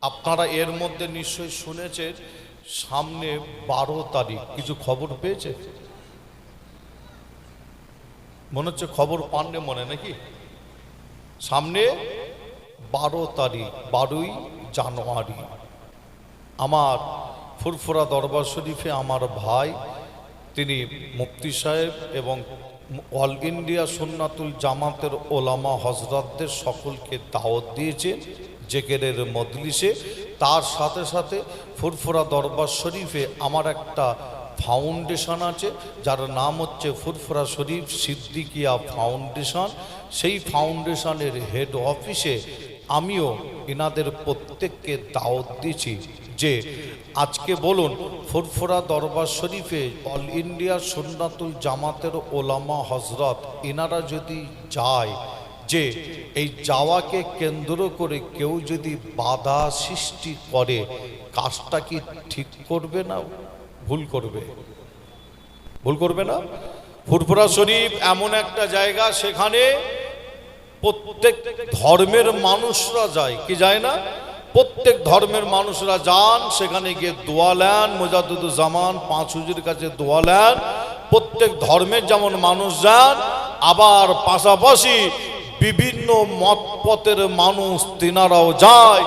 আপনারা এর মধ্যে নিশ্চয়ই শুনেছেন সামনে 12 তারিখ কিছু খবর পেয়েছে? মনে হচ্ছে খবর পাননি মনে নাকি? সামনে 12 তারিখ 12ই জানুয়ারি আমার ফুরফুরা দরবার শরীফে আমার ভাই তিনি মুফতি সাহেব এবং অল ইন্ডিয়া সুন্নাতুল জামাতের ওলামা হজরতদের সকলকে দাওয়াত দিয়েছেন জেকেরের মজলিসে। তার সাথে সাথে ফুরফুরা দরবার শরীফে আমার একটা ফাউন্ডেশন আছে যার নাম হচ্ছে ফুরফুরা শরীফ সিদ্দিকিয়া ফাউন্ডেশন। সেই ফাউন্ডেশনের হেড অফিসে আমিও এনাদের প্রত্যেককে দাওয়াত দিয়েছি যে আজকে বলুন ফুরফুরা দরবার শরীফে অল ইন্ডিয়া সুন্নাতুল জামাতের ওলামা হজরত এনারা যদি যায়, যে এই যাওয়াকে কেন্দ্র করে কেউ যদি বাধা সৃষ্টি করে কাজটা কি ঠিক করবে না ভুল করবে? ভুল করবে না? ফুরফুরা শরীফ এমন একটা জায়গা সেখানে প্রত্যেক ধর্মের মানুষরা যায়, কি যায় না? প্রত্যেক ধর্মের মানুষরা যান, সেখানে গিয়ে দোয়া নেন, মুজাদ্দিদুজ্জামান 5 হুজুরের কাছে দোয়া নেন। প্রত্যেক ধর্মের যেমন মানুষ যান, আবার পাশাপাশি বিভিন্ন মতপথের মানুষ তিনারাও যায়।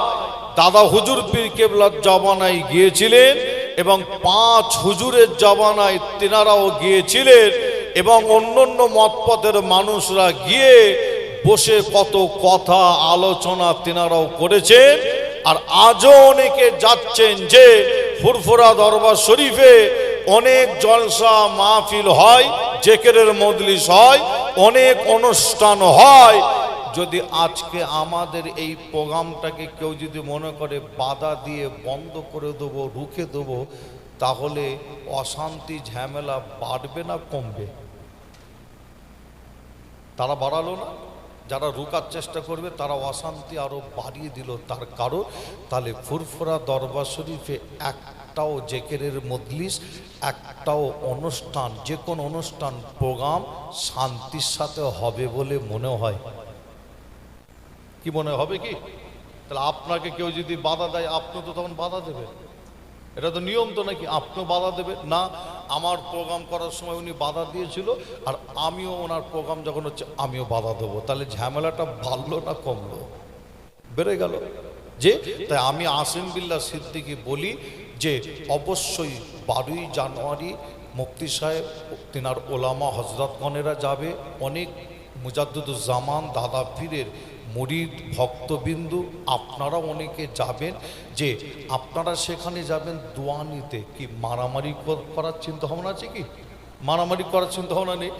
দাদা হুজুর পীর কেবলার জামানায় গিয়েছিলেন এবং 5 হুজুরের জামানায় তিনারাও গিয়েছিলেন এবং অন্যান্য মতপথের মানুষরা গিয়ে বসে কত কথা আলোচনা তিনারাও করেছেন। আর আজও অনেকে যাচ্ছেন যে ফুরফুরা দরবার শরীফে অনেক জলসা মাহফিল হয়, জিকিরের মজলিস হয়, অনেক অনুষ্ঠান হয়। যদি আজকে আমাদের এই প্রোগ্রামটাকে কেউ যদি মনে করে বাধা দিয়ে বন্ধ করে দেবো, রুখে দেবো, তাহলে অশান্তি ঝামেলা বাড়বে না কমবে? তারা বাড়ালো না, যারা রুকার চেষ্টা করবে তারা অশান্তি আরো বাড়িয়ে দিল। তার কারণ তাহলে ফুরফুরা দরবার শরীফে একটাও জিকিরের মজলিস, একটাও অনুষ্ঠান, যে কোনো অনুষ্ঠান প্রোগ্রাম শান্তির সাথে হবে বলে মনে হয়? কি মনে হবে কি? তাহলে আপনাকে কেউ যদি বাধা দেয় আপনি তো তখন বাধা দেবেন, এটা তো নিয়ম তো নাকি? আপনিও বাধা দেবেন না? আমার প্রোগ্রাম করার সময় উনি বাধা দিয়েছিল আর আমিও ওনার প্রোগ্রাম যখন হচ্ছে আমিও বাধা দেবো, তাহলে ঝামেলাটা বাড়লো না কমলো? বেড়ে গেল। যে তাই আমি আসিম বিল্লাহ সিদ্দিকী বলি যে অবশ্যই 12ই জানুয়ারি মুফতি সাহেব তিনার ওলামা হজরতগণেরা যাবে, অনেক মুজাদ্দিদুজ্জামান দাদা পীরের মুরিদ ভক্তবিন্দু আপনারা অনেকে যাবেন। যে আপনারা সেখানে যাবেন দোয়া নিতে। কি মারামারি করার চিন্তা ভাবনা আছে কি? মারামারি করার চিন্তা ভাবনা নেই,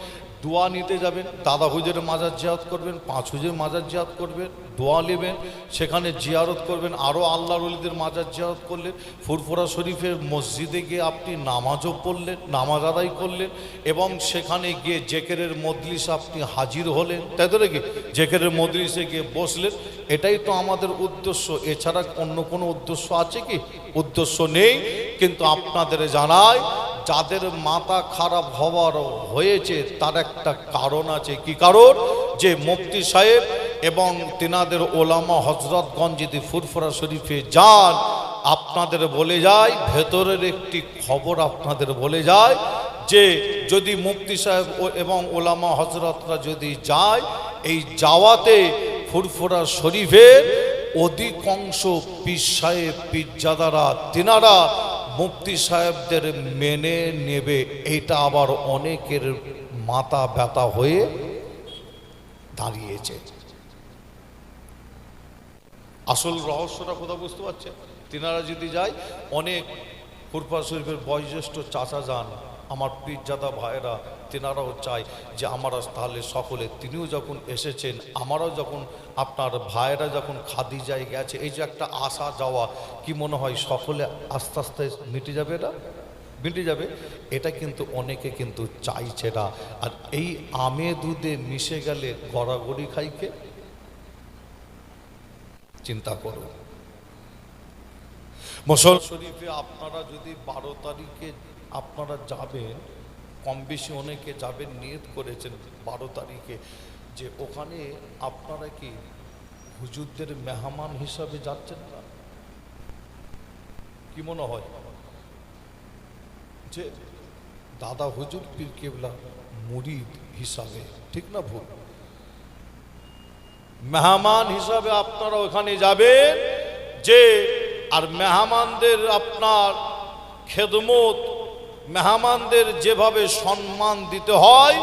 দোয়া নিতে যাবেন। দাদা হুজুরের মাজার জিয়ারত করবেন, 5 হুজুরের মাজার জিয়ারত করবেন, দোয়া নেবেন, সেখানে জিয়ারত করবেন। আরও আল্লাহর ওলিদের মাজার জিয়ারত করলেন, ফুরফুরা শরীফের মসজিদে গিয়ে আপনি নামাজও পড়লেন, নামাজ আদায় করলেন এবং সেখানে গিয়ে জিকিরের মজলিস আপনি হাজির হলেন, তাই তো নাকি? জিকিরের মজলিসে গিয়ে বসলেন। এটাই তো আমাদের উদ্দেশ্য, এছাড়া অন্য কোনো উদ্দেশ্য আছে কি? উদ্দেশ্য নেই। কিন্তু আপনাদের জানাই, যাদের মাথা খারাপ হওয়ার হয়েছে তার একটা কারণ আছে। কি কারণ? যে মুফতি সাহেব এবং তিনাদের ওলামা হজরতগণ যদি ফুরফুরা শরীফে যান, আপনাদের বলে যায়, ভেতরের একটি খবর আপনাদের বলে যায় যে যদি মুফতি সাহেব এবং ওলামা হজরতরা যদি যায়, এই যাওয়াতে ফুরফুরা শরীফের অধিকাংশ পীর সাহেব পীরজাদারা তিনারা মুফতি সাহেবদের মেনে নেবে। এটা আবার অনেকের মাথা ব্যথা হয়ে দাঁড়িয়েছে। আসল রহস্যটা কোথাও বুঝতে পারছেন? তিনারা যদি যায়, অনেক ফুরফুরা শরীফের বয়োজ্যেষ্ঠ চাচা যান, আমার পীরজাদা ভাইরা তিনারাও চায় যে আমরা তাহলে সকলে, তিনিও যখন এসেছেন, আমরাও যখন, আপনার ভাইরা যখন খাদিজায় গেছে, এই যে একটা আসা যাওয়া, কি মনে হয় সকলে আস্তে আস্তে মিটে যাবে? না মিটে যাবে? এটা কিন্তু অনেকে কিন্তু চাইছে না। আর এই আমে দুধে মিশে গেলে গড়াগড়ি খাইকে চিন্তা করুন। মুসলমান শরীফে আপনারা যদি 12 তারিখে আপনারা যাবেন, কম বেশি অনেকে যাবেন, নিয়ত করেছেন 12 তারিখে, যে ওখানে আপনারা কি হুজুরদের মেহমান হিসাবে যাচ্ছেন না? কি মনে হয় যে দাদা হুজুর পীর কেবলা মুরিদ হিসাবে, ঠিক না ভুল? মেহমান হিসাবে আপনারা ওখানে যাবেন, যে আর মেহমানদের আপনার খেদমত, মেহমানদের যেভাবে সম্মান দিতে হয়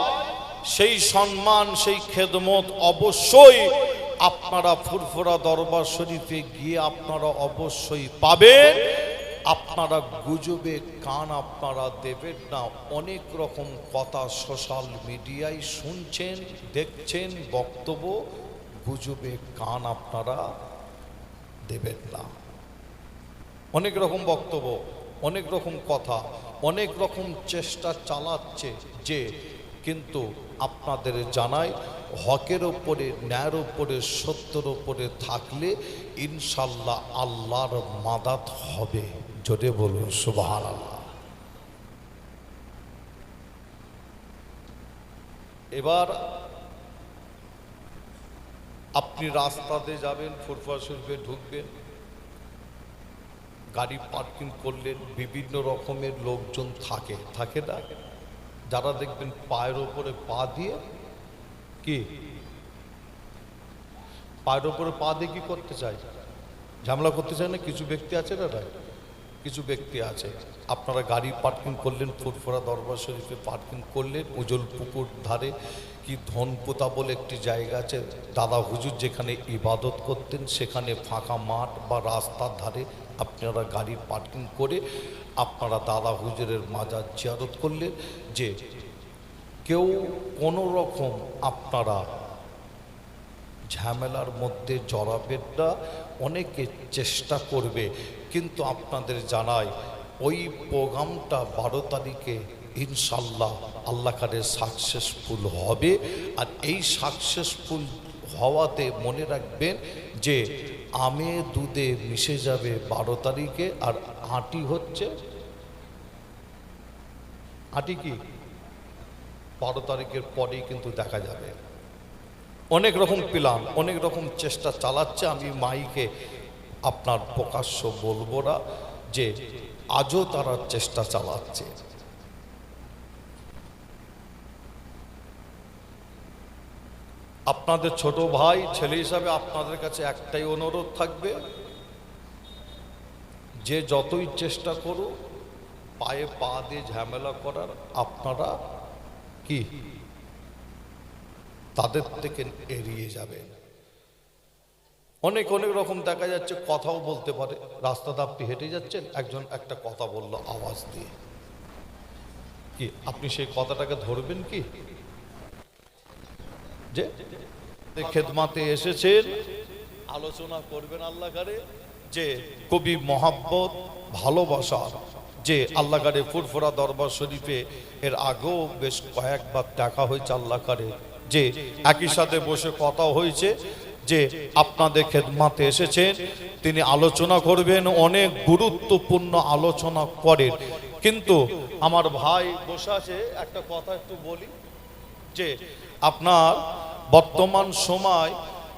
সেই সম্মান, সেই খেদমত অবশ্যই আপনারা ফুরফুরা দরবার শরীফে গিয়ে আপনারা অবশ্যই পাবেন। আপনারা গুজবে কান আপনারা দেবেন না। অনেক রকম কথা সোশ্যাল মিডিয়ায় শুনছেন, দেখছেন বক্তব্য, গুজবে কান আপনারা দেবেন না। অনেক রকম বক্তব্য, অনেক রকম কথা, অনেক রকম চেষ্টা চালাচ্ছে, যে কিন্তু আপনাদের জানাই হকের ওপরে, ন্যায়ের ওপরে, সত্যের ওপরে থাকলে ইনশাল্লাহ আল্লাহর মাদাত হবে। জোরে বলুন সুবহানাল্লাহ। এবার আপনি রাস্তাতে যাবেন, ফুরফুরা শরীফে ঢুকবেন, গাড়ি পার্কিং করলেন, বিভিন্ন রকমের লোকজন থাকে, থাকে না? যারা দেখবেন পায়ের ওপরে পা দিয়ে, কি পায়ের ওপরে পা দিয়ে কি করতে চায়? ঝামেলা করতে চায় না? কিছু ব্যক্তি আছে না, কিছু ব্যক্তি আছে। আপনারা গাড়ি পার্কিং করলেন, ফুরফুরা দরবার শরীফে পার্কিং করলেন, উজল পুকুর ধারে কি ধনপোতা বলে একটি জায়গা আছে, দাদা হুজুর যেখানে ইবাদত করতেন, সেখানে ফাঁকা মাঠ বা রাস্তার ধারে আপনারা গাড়ি পার্কিং করে আপনারা দাদা হুজুরের মাজার জিয়ারত করলেন। যে কেউ কোনো রকম আপনারা ঝামেলার মধ্যে জড়াবেন না। অনেকে চেষ্টা করবে, কিন্তু আপনাদের জানাই ওই প্রোগ্রামটা 12 তারিখে ইনশাল্লাহ আল্লাহ কারে সাকসেসফুল হবে। আর এই সাকসেসফুল হওয়াতে মনে রাখবেন যে আমে দুধে মিশে যাবে 12 তারিখে। আর আটি হচ্ছে, আটি কি 12 তারিখের পরেই কিন্তু দেখা যাবে। অনেক রকম প্ল্যান, অনেক রকম চেষ্টা চালাচ্ছে। আমি মাইকে আপনার প্রকাশ্য বলবো না, যে আজও তারা চেষ্টা চালাচ্ছে। আপনাদের ছোট ভাই ছেলে হিসাবে আপনাদের কাছে একটাই অনুরোধ থাকবে, যে যতই চেষ্টা করুক পায়ে পা দিয়ে ঝামেলা করার, আপনারা কি তাদের থেকে এড়িয়ে যাবেন। অনেক অনেক রকম দেখা যাচ্ছে, কথাও বলতে পারে। রাস্তাতে আপনি হেঁটে যাচ্ছেন, একজন একটা কথা বললো আওয়াজ দিয়ে, কি আপনি সেই কথাটাকে ধরবেন? কি যে খেদমাতে এসেছেন, আলোচনা করবেন আল্লাহ কারে, যে কবি মহাব্বত ভালোবাসার, যে আল্লাহ কারে ফুরফুরা দরবার শরীফে এর আগেও বেশ কয়েকবার দেখা হয়েছে আল্লাহ কারে, যে একই সাথে বসে কথা হয়েছে, যে আপনাদের খেদমাতে এসেছেন, তিনি আলোচনা করবেন, অনেক গুরুত্বপূর্ণ আলোচনা করেন। কিন্তু আমার ভাই বসে আছে, একটা কথা একটু বলি, যে আপনার বর্তমান সময়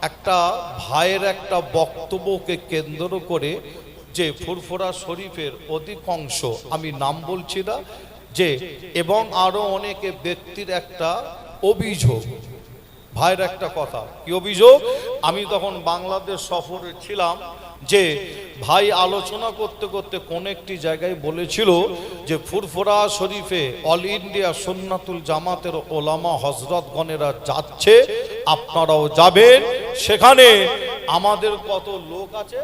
একটা ভাইয়ের একটা বক্তব্যকে কেন্দ্র করে, যে ফুরফুরা শরীফের অধিকাংশ, আমি নাম বলছি না, যে এবং আরো অনেকে ব্যক্তির একটা অভিযোগ, ভাইয়ের একটা কথা, কি অভিযোগ? আমি তখন বাংলাদেশ সফরে ছিলাম, যে ভাই আলোচনা করতে করতে কোন একটি জায়গায় বলেছিল যে ফুরফুরা শরীফে অল ইন্ডিয়া সুন্নাতুল জামাতের ওলামা হযরতগণেরা যাচ্ছে, আপনারাও যাবেন। সেখানে আমাদের কত লোক আছে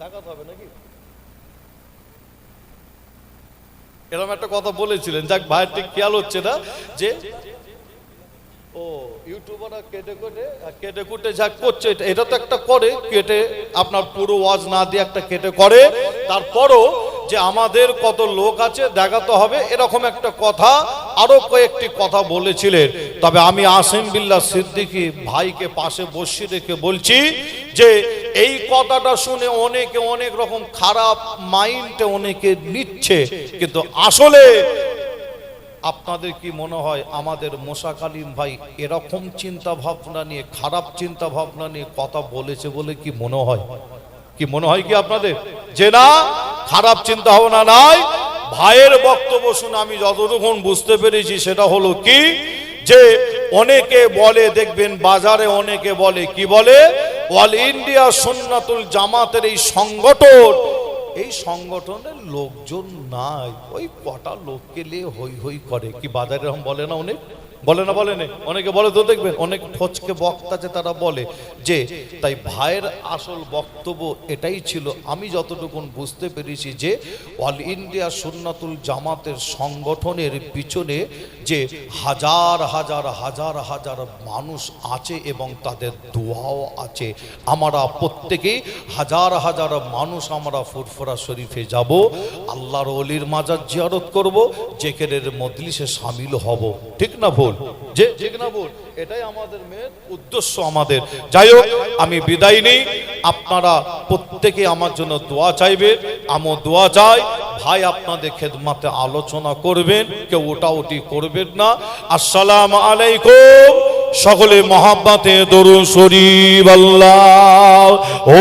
দেখাতে হবে নাকি, এরকম একটা কথা বলেছিলেন। যাক, ভাইয়ের ঠিক খেয়াল হচ্ছে না, যে ও ইউটিউবাররা কেটে কুটে যা করছে, এটা তো একটা করে কেটে, আপনার পুরো ওয়াজ না দিয়ে একটা কেটে করে, তারপরও যে আমাদের কত লোক আছে দেখাতে হবে, এরকম একটা কথা আরো কয়েকটি কথা বলেছিলেন। তবে আমি আসিম বিল্লাহ সিদ্দিকী ভাইকে পাশে বসিয়ে রেখে বলছি, যে এই কথাটা শুনে অনেকে অনেক রকম খারাপ মাইন্ডে অনেকে নিচ্ছে, কিন্তু আসলে আপনাদের কি মনে হয় আমাদের মোশাক আলীম ভাই এরকম চিন্তা ভাবনা নিয়ে, খারাপ চিন্তা ভাবনা নিয়ে কথা বলেছে বলে কি মনে হয়? কি মনে হয় কি আপনাদের? যে না খারাপ চিন্তা ভাবনা নাই। ভাইয়ের বক্তব্য শুনে আমি যতটুকু বুঝতে পেরেছি সেটা হলো কি, যে অনেকে বলে, দেখবেন বাজারে অনেকে বলে, কি বলে, অল ইন্ডিয়া সুন্নাতুল জামাতের এই সংগঠন, এই সংগঠনের লোকজন নাই, ওই কটা লোককে নিয়ে হই হই করে। কি বাজারে এরকম বলে না অনেক, বলে না, বলে না, অনেকে বলে তো, দেখবেন অনেক ফচকে বক্তা আছে তারা বলে যে, তাই ভাইয়ের আসল বক্তব্য এটাই ছিল, আমি যতটুকু বুঝতে পেরেছি, যে অল ইন্ডিয়া সুন্নাতুল জামাতের সংগঠনের পিছনে যে হাজার হাজার হাজার হাজার মানুষ আছে এবং তাদের দোয়াও আছে। আমরা প্রত্যেকেই হাজার হাজার মানুষ আমরা ফুরফুরা শরীফে যাব, আল্লাহর ওলির মাজার জিয়ারত করব, জিকিরের মজলিসে শামিল হব। ঠিক না ভুল? যে ঠিক না ভুল? এটাই আমাদের মেন উদ্দেশ্য আমাদের। যাই হোক, আমি বিদায় নেই, আপনারা প্রত্যেকে আমার জন্য দোয়া চাইবে, আমিও দোয়া চাই। ভাই আপনাদের খেদমতে আলোচনা করবেন, কেউ ওটাওটি করবেন না। আসসালামু আলাইকুম। সকলে মহাব্বতে দরুদ শরীফ আল্লাহুম্মা